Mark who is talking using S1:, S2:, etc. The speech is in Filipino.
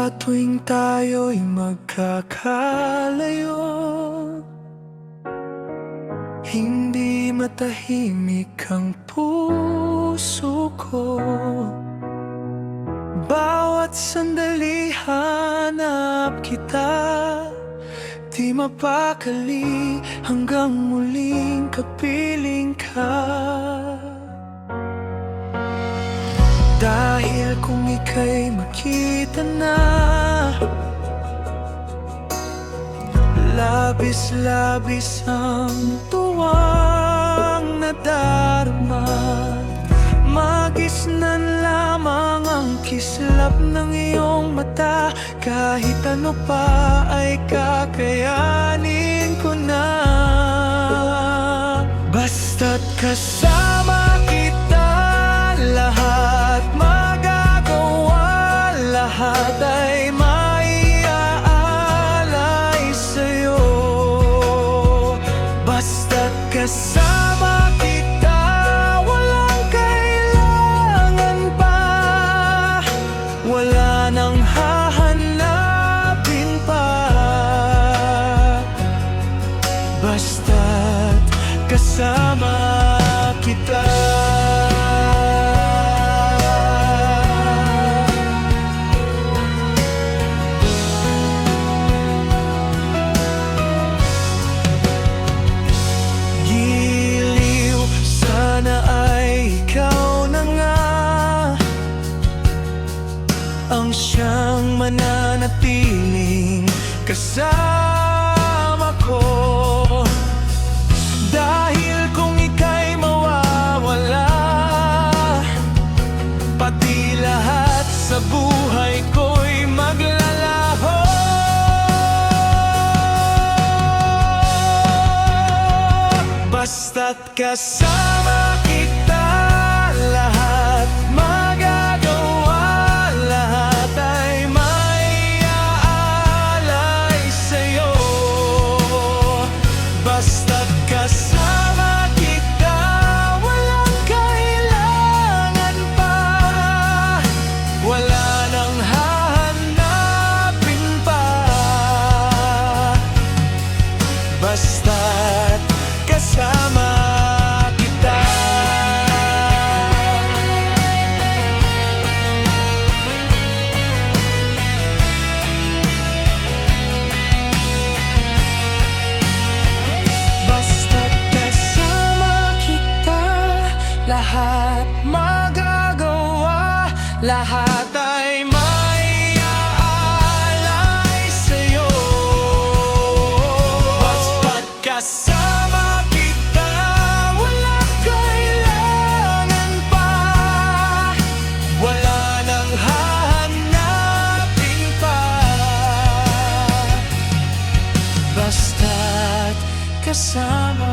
S1: Sa tuwing tayo'y magkakalayo, hindi matahimik ang puso ko. Bawat sandali hanap kita, di mapakali hanggang muling kapiling ka. Dahil kung ika'y makita na, labis-labis ang tuwang nadarama. Magisnan lamang ang kislap ng iyong mata. Kahit ano pa ay kakayanin ko na. Basta't kasama kita, lahat magagawa, lahat ay maiaalay sa'yo. Basta't kasama kita, walang kailangan pa, wala nang hahanapin pa. Basta't kasama kita. Ang siyang mananatiling kasama ko. Dahil kung ika'y mawawala, pati lahat sa buhay ko'y maglalaho. Basta't kasama kita, lahat magagawa, lahat ay maiaalay sa'yo. Basta't kasama kita, walang kailangan pa, wala nang hahanapin pa. Basta't kasama kita. Basta't kasama kita, lahat magagawa, lahat ay maiaalay sa'yo. Basta't kasama kita, walang kailangan pa, wala nang hahanapin pa. Basta't kasama